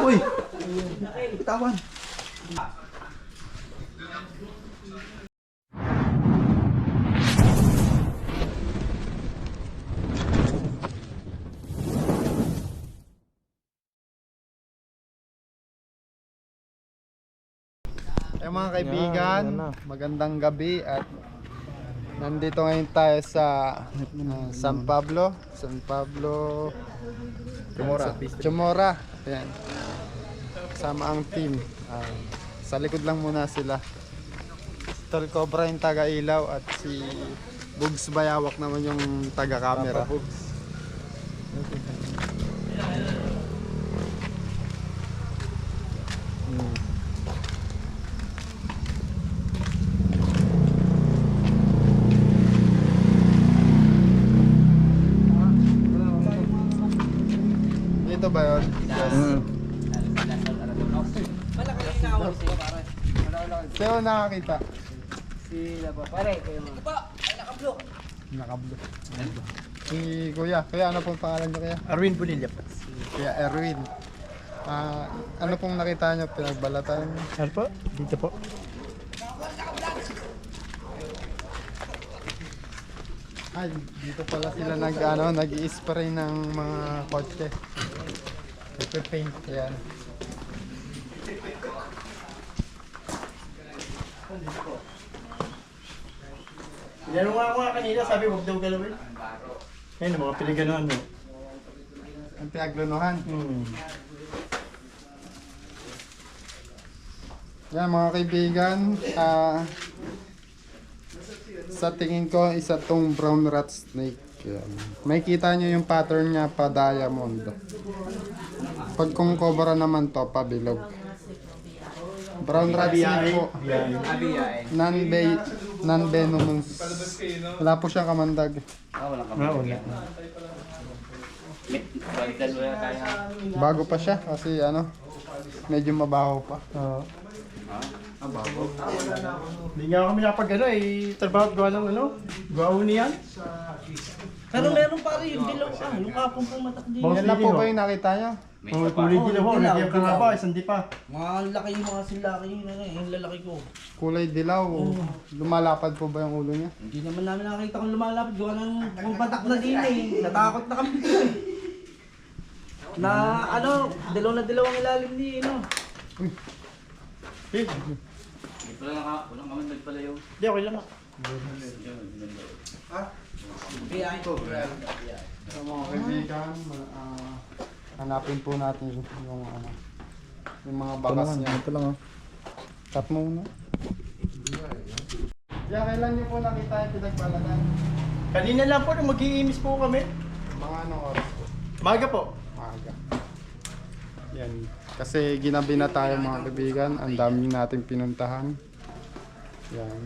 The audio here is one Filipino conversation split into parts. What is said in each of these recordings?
Uy! Bitawan. Mga kaibigan, magandang gabi at nandito ngayon tayo sa San Pablo Chamora. Ayan. Sama ang team. Sa likod lang muna sila. Tol Cobra yung taga-ilaw at si Bugs Bayawak naman yung taga-camera. Dito ba yun? Yes. Sino nakakita? Si Lapa, pare, kayo mo. Nakablo. Si Kuya. Kuya, ano pong pangalan niyo Kuya? Arwin Bonilla. Kuya Erwin. Ano pong nakita niyo? Pinagbalatan? Ano po? Dito po. Ay, dito pala sila nag-i-spray ng mga kotse. Nagpe-paint. Ayan. Tinanong nga ako kanina, sabi huwag daw galawin. Ayun, mga pinaganoan mo. Ang pinaglunuhan. Yan mga kaibigan, sa tingin ko isa tong brown rat snake. Yan. May kita nyo yung pattern niya pa diamond. Pag kung cobra naman to, pabilog. Brown rat snake po. Non-venomous. Wala po siyang kamandag. Wala ka Wala. Bago pa siya kasi medyo mabaho pa. Oo. Hindi nga kami napag trabaho at gawa ng gawa niyan. Pero meron pa rin yung dilaw yung kapong pumatak din. Boss, Yan na po ba yung nakita nyo? Kulay din ako, nagyan ka nga ba, isang di pa. Mga laki yung mga silaki yung lalaki ko. Kulay dilaw. Lumalapad po ba yung ulo niya? Hindi naman namin nakita kung lumalapit. Gawa ng pumatak na din Natakot na kami. Na dilaw na dilaw ang ilalim ni Walang kamandag pala yun. Hindi, okay lang. Kaya ito. So mga kaibigan, hanapin po natin yung mga bakas niya. Ito lang Tap muna. Kailan niyo po nakita yung pinagbalatan? Kanina lang po, nung mag-iimis po kami. Mga anong oras po? Maga po. Maaga. Yan. Kasi ginabi na tayo mga kaibigan. Ang dami nating pinuntahan. Yan.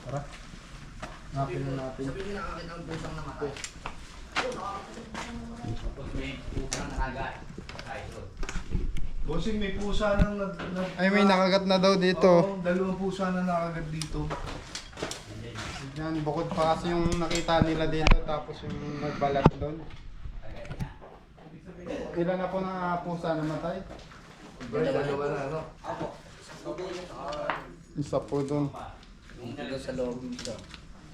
Tara. Hanapin na natin. Sabihin na akin ang pusang namatay. May pusang nakagat. Bossing, may pusa nang Ay, may nakagat na daw dito. Oo, dalawang pusa na nakagat dito. Yan, bukod pa kasi yung nakita nila dito tapos yung nagbalat doon. Ilan na po na pusa namatay? Dalawa na, Isa po doon. Yung sa loob dito.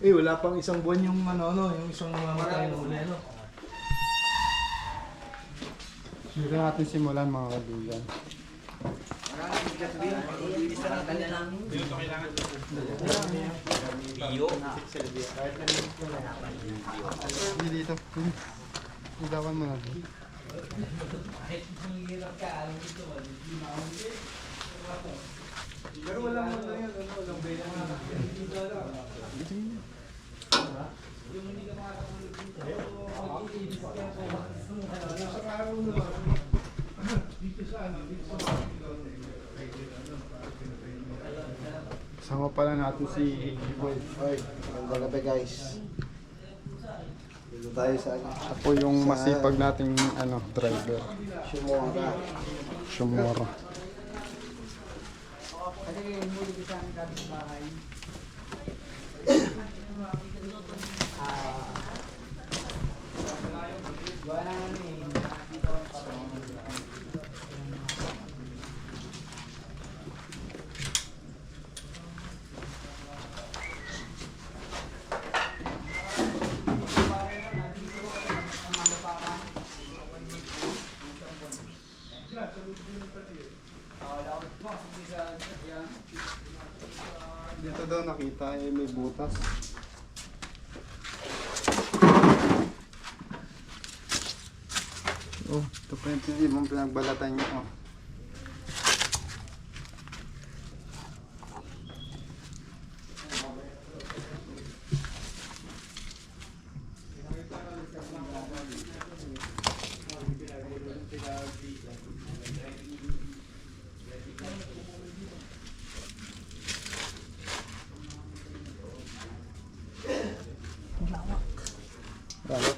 wala pang isang buwan yung yung isang mamatay na uli, Dito natin simulan mga kaibigan. Maraming gabi. Iilis na natin namin. Bio. Hindi dito. Idawan mo na doon. Pero wala mo na yun, walang bela na. Kasama pala natin si Boy. Hoy, magandang gabi guys. Dito tayo sa Siya po yung masipag nating driver. Shumora. Shumora. Dito daw nakita may butas. Oh, ito pa yung pinagbalatan niyo. Oh. Lawak.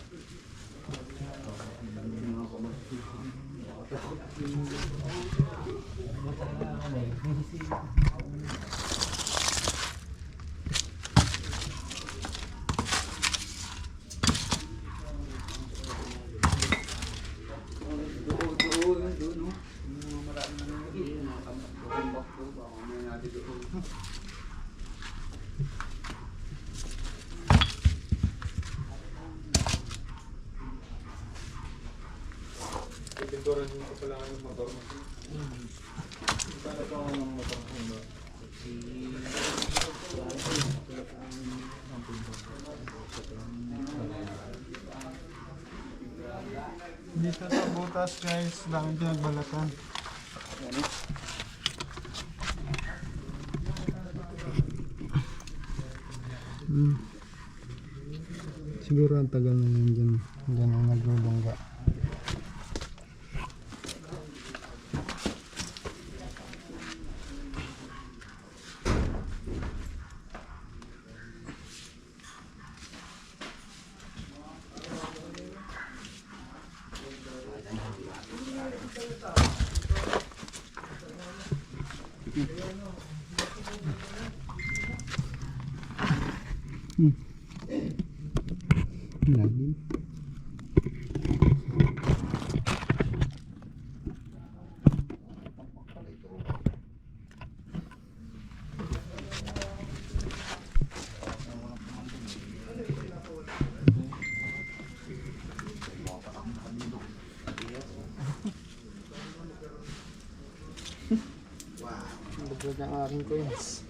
Pinturan dito pala ng motor mo. Para pa ang motor mo. Dito sa butas guys, daming pinagbalatan. Siguro ang tagal na yun dyan. Dyan ang naglulungga. Lalim. Lugod ng aking coins.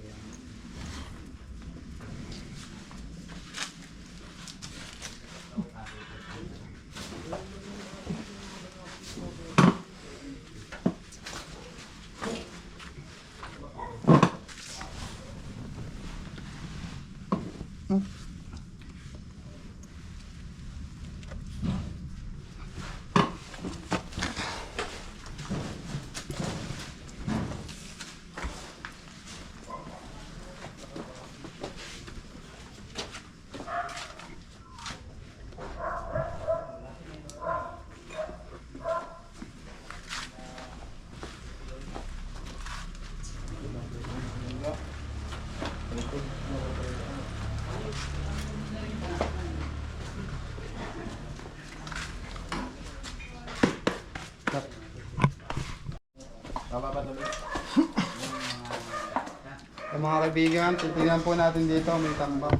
So, mga kaibigan, titignan po natin dito, may tambak.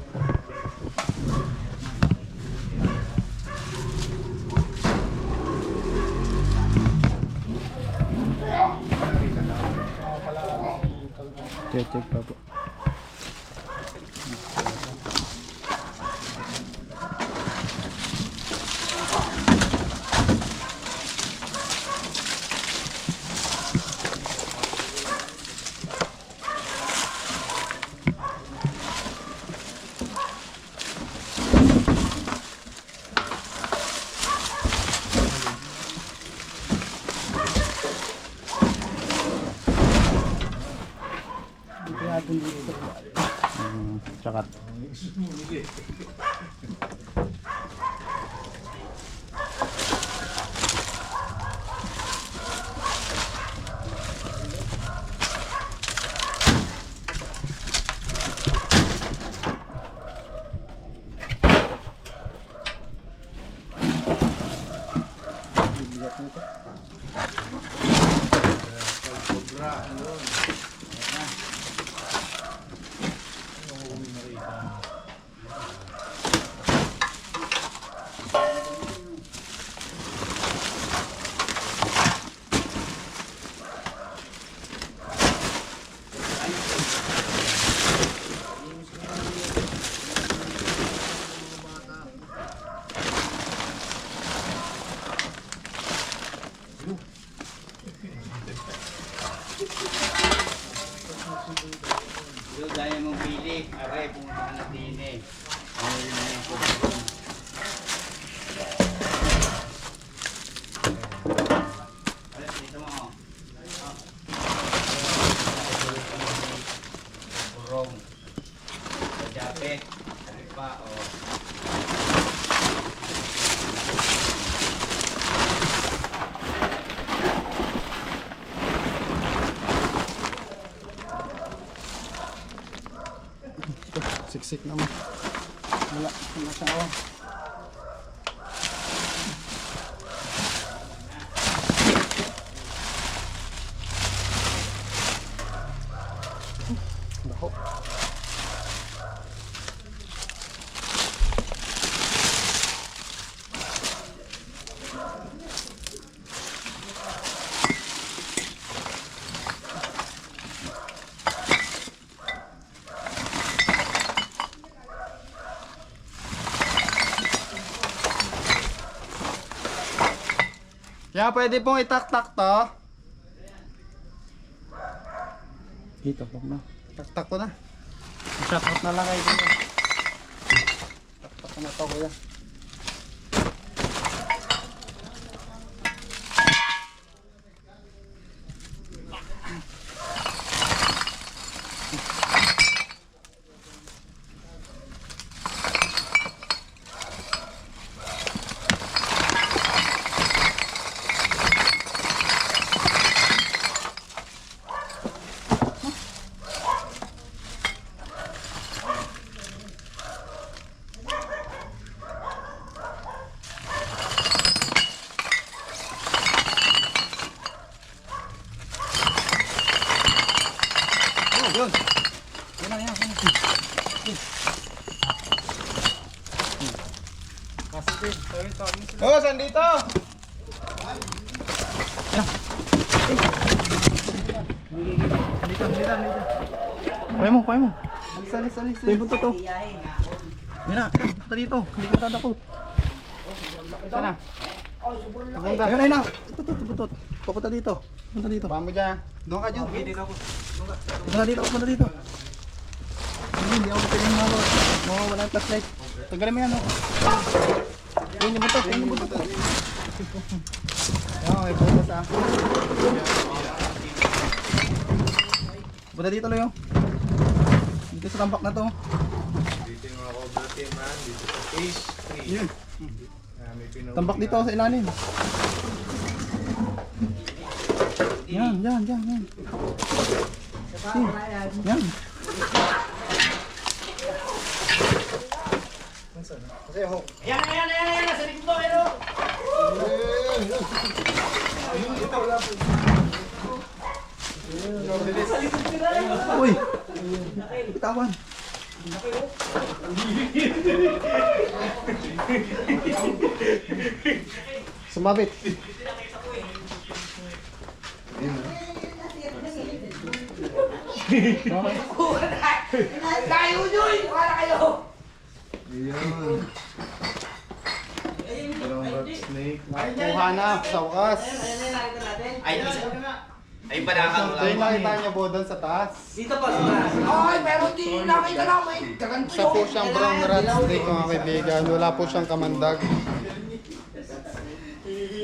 Check pa po. Cakat. Yung gaya mong pili, are, pumunta ka na din eh. Alas, dito mo. Burong. Japet. Ano pa, oh. Siksik naman. Wala siya oh. Dako. Kaya pwede pong itaktak to. Dito po na. Taktak ko na. Shoutout na lang kayo dito. Taktak ko na to kuya. Yun. Yun na, yan. Oh, saan dito? Pay mo. Alis. May buntot to. Yan na, punta dito. Hindi ka tatakot. Saan na? Yan na. Ito, buntot. Papunta dito. Punta dito. Pamo dyan. Doon ka dyan. Punta dito. Hindi ako piling wala yung flashlight. Tanggalin mo yan, no? Yun yung buntot. Yan, may buntot ah. Punta dito, Loyo. Dito sa tambak na to. Dito yung mga cobra team man, dito sa phase 3. Yun. May pinauwi Tambak dito sa ilalim. Yan. Yan. Ayan, nasa likod mo, pero. Uy! Bitawan. Sumabit. Tayo Joy! Wala kayo! Ayun. Dalawang rat snake. Nakuha na sa wakas. Ay, balakang Ito yung nakita niyo po doon sa taas. Dito pa sa Ay, pero di nakita namin. Kaganto Isa po siyang brown rat snake mga kaibigan. Wala po siyang kamandag.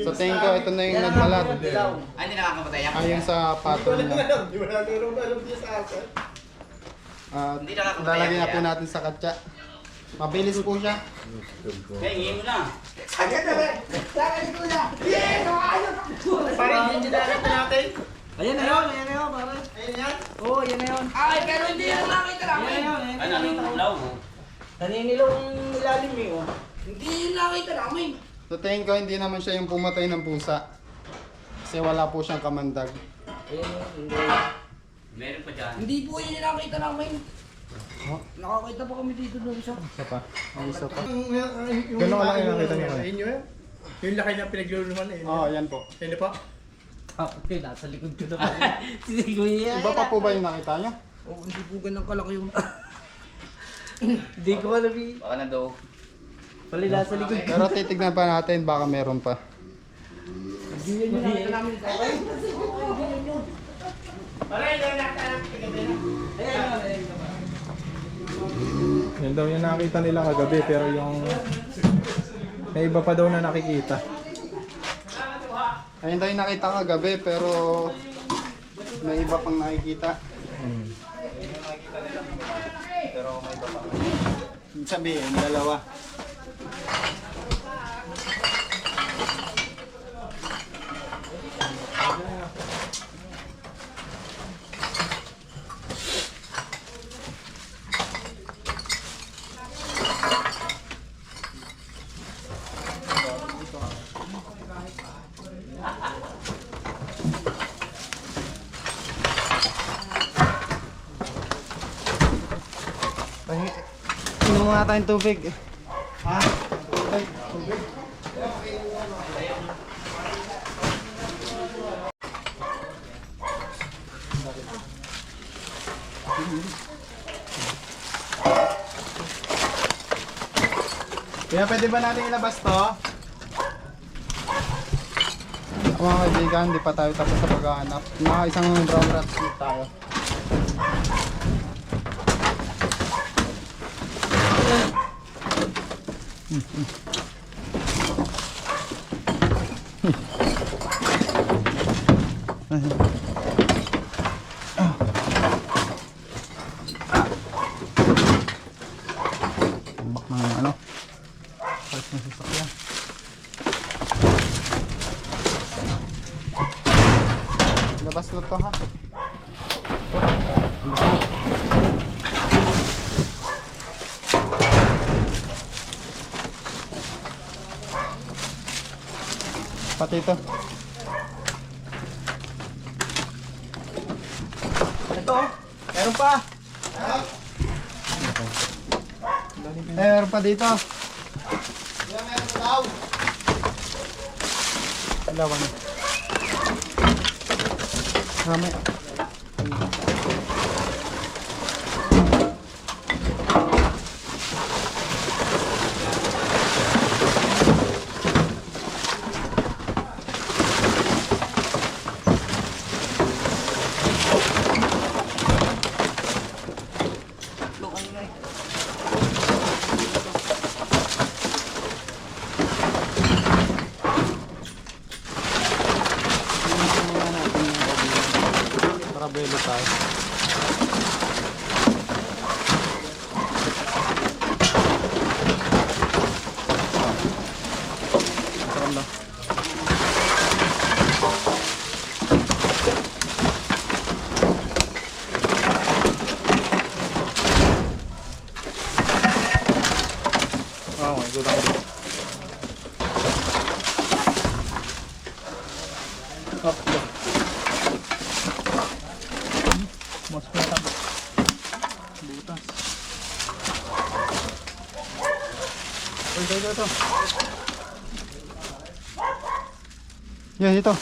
So tingin ko ito na yung nagmalat. Ay, hindi nakakamatay yan. Ayon sa pattern niya. Di wala alam niya sa akin. At lalagyan na po natin sa katsa. Mabilis po siya. Kaya, hingin mo na. Sagad na rin. Sagad ko na. Yeah, nakayot. Parang hindi nakita natin. Ayan na yun, pare. Ayun yan. Oo, yan na yun. Ay, pero hindi yan nakita namin. Ay, naninilaw mo. Naninilaw ang ilalim eh, oh. Hindi yan nakita namin. So tingin ko hindi naman siya yung pumatay ng pusa. Kasi wala po siyang kamandag. Ayan, hindi. Meron pa dyan. Hindi po yan nakita namin. Nakakita pa kami dito ng isa. Isa pa. Ay, isa pa. Gano'n ka laki nakita niyo? Ayun yun. Yung laki na pinagluluman eh. Oo, yan po. Hindi pa? Ah, okay, nasa likod ko na pa. Si Kuya. Iba pa po ba yung nakita niyo? Oo, hindi po ganang kalaki yung... Hindi ko alam eh. Baka na daw. Pali nasa likod ko. Pero titignan pa natin baka meron pa. Hindi yan yung nakita namin. Yan daw yung nakita nila kagabi pero yung may iba pa daw na nakikita. Ayun tayo nakita kagabi pero may iba pang nakikita. Pero may iba pang sabihin, dalawa. Inom nga tayong tubig. Ha? Tubig? Kaya pwede ba natin ilabas to? Mga kaibigan, hindi pa tayo tapos sa paghahanap. Mga isang brown rat tayo. Tambak ng ano? Parts ng sasakyan. Labas na to ha. Pati ito. Ito, meron pa. Meron pa dito. Dalawa na. Rami. Belo tayo. Oh my god. Up. Mas matang butas. Ito. Yan, ito.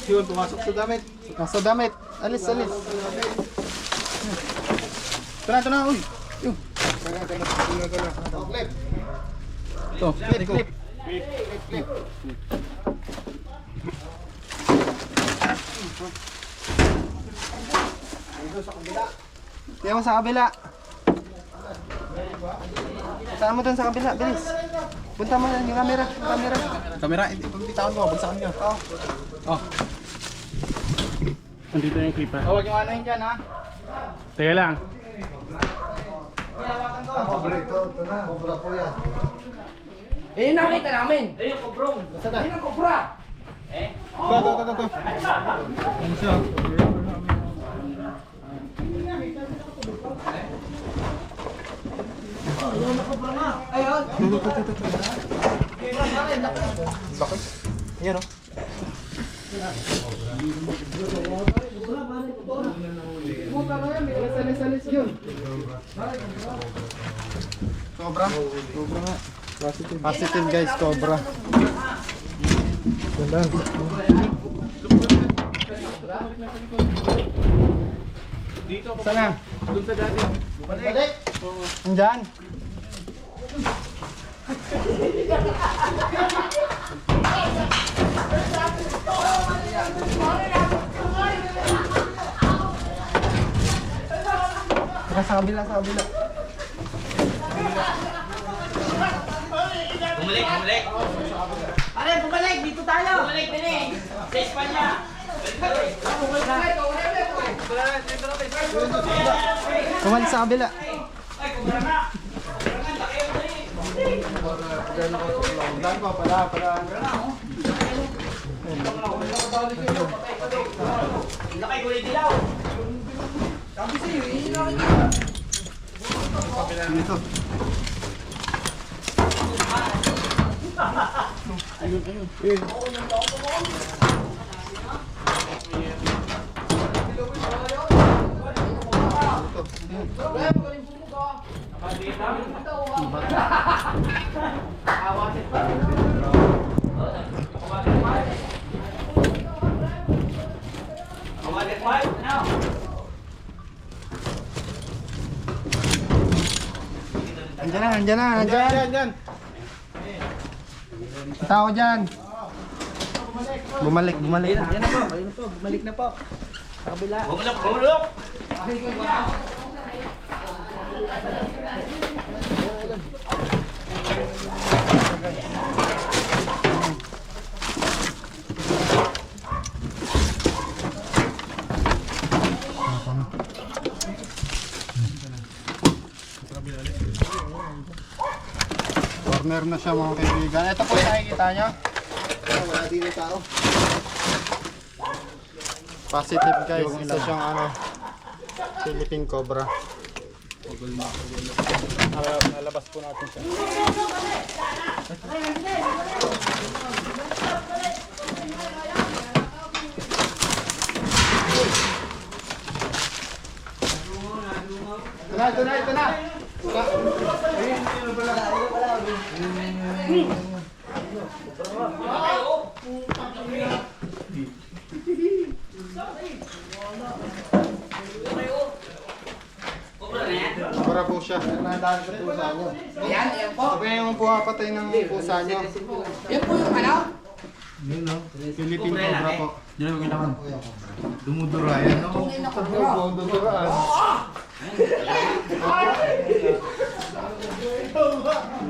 Yun, pumasok sa damit. Nasa damit. Alis. Ito na, uy. Yung. Ito, clip. Kaya mo sa kabila. Saan mo dun sa kabila? Bilis. Punta mo yung camera. Kamera, bitawan ko, bagsakan nyo. Oh. Nandito yung clip ha. Huwag yung ano yun dyan ha. Teka lang. Eh, yung nakita namin. Eh, yung kobrong. Saan? Yung kobra. Ito. Ano siya? Ayun. Yan o. Salis yun. Cobra? Cobra nga. Positive guys, cobra. Ganda. Sana? Doon sa dati. Balik! Andyan? Sa kabila, sa kabila. Bumalik, bumalik. Pare, bumalik! Dito tayo! Bumalik, bumalik. Sa Espanya. Kumalis sa kabila. Ay, kumara na. Laki, kulit dilaw. Dito. Andiyan na, andiyan na, andiyan. Yan. Tao dyan. Bumalik, bumalik. Yan na po, ayun na po. Bumalik na po. Sa kabila. Bumulok, bumulok. Corner na siya mga kaibigan. Ito po yung nakikita nyo. Wala din yung tao. Positive guys. Isa siyang ano, Philippine Cobra. Nalabas po natin siya. Ito na, ito na. Cobra po siya. Nandaan sa pusa nyo. Yan po. Sabi yung pumapatay ng pusa nyo. Yan po yung ano? Philippine Cobra po. Dumudura yan. Dumuduraan.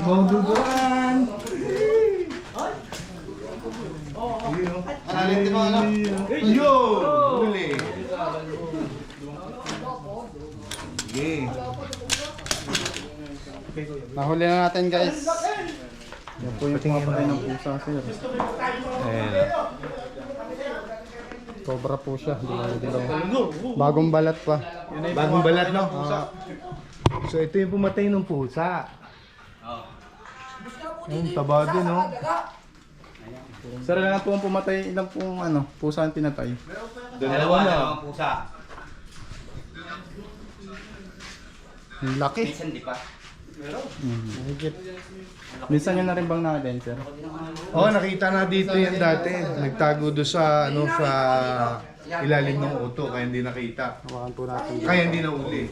Dumuduraan. Analin din mo ano? Yo! Huli. Okay. Nahuli na natin guys. Yan po yung pumapatay ng pusa sir. Cobra po siya. Dilaw. Bagong balat pa. Bagong balat, no? So ito yung pumatay ng pusa. Yung taba din, no? Sir, lang po ang pumatay, ilang pong ano, pusa ang pinatay. Dalawa na ang pusa. Ang laki. Minsan di pa. Minsan yun na rin bang nakadin, sir? Oo, nakita na dito yan dati. Nagtago doon sa, ano, sa ilalim ng auto, kaya hindi nakita. Hawakan po natin. Kaya hindi nauli.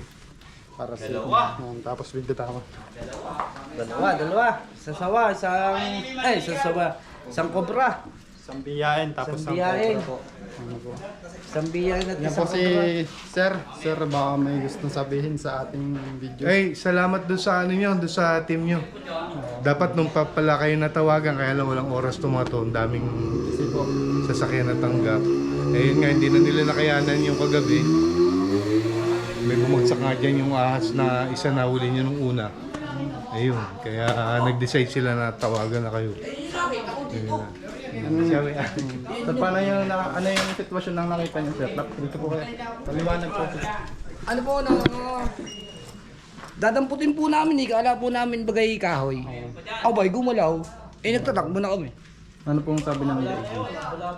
Para sa yan, tapos video tayo. Dalawa. Isang sawa, isang sawa. Isang kobra. Isang biyain tapos Isang biyain. Isang biyain at Yan po isang si kobra. Sir. Sir, baka may gustong sabihin sa ating video. Ay, salamat doon sa ano nyo, doon sa team nyo. Dapat nung pala kayo natawagan, kaya lang walang oras tumato. Ang daming sasakyan na tanggap. Eh yun nga, hindi na nila nakayanan yung kagabi. May bumagsak nga dyan yung ahas na isa na huli nyo nung una. Ayun, kaya nag-decide sila na tawagan na kayo. Ayun na. Sir, paano yung, ano yung sitwasyon ng nakita niyo, sir? Dito po kayo. Paliwanag po. Ano po na dadamputin po namin kala po namin bagay kahoy. Abay, gumalaw. Nagtatakbo na kami. Ano pong sabi ng lady?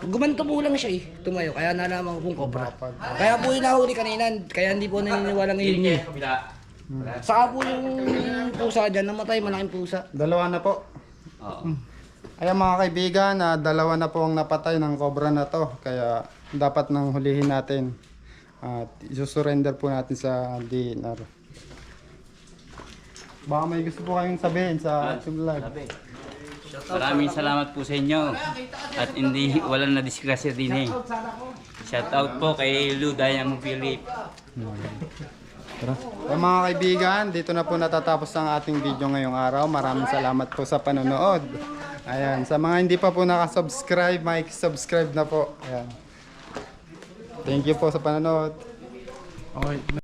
Gumanto po lang siya tumayo, kaya nalaman ko pong cobra. Kaya po yung nahuli kanina, kaya hindi po naniniwalang iyon niya. Saka po yung pusa dyan, namatay, malaking pusa. Dalawa na po. Ayan mga kaibigan, dalawa na po ang napatay ng cobra na to. Kaya dapat nang hulihin natin. At isusurrender po natin sa DNR. Baka may gusto po kayong sabihin sa vlog. Maraming salamat po sa inyo. At hindi, walang na-disgrasya din eh. Shout out po kay Lu Dayang Philip. Tara. So, mga kaibigan, dito na po natatapos ang ating video ngayong araw. Maraming salamat po sa panonood. Ayan, sa mga hindi pa po nakasubscribe, subscribe na po. Ayan. Thank you po sa panonood. Okay.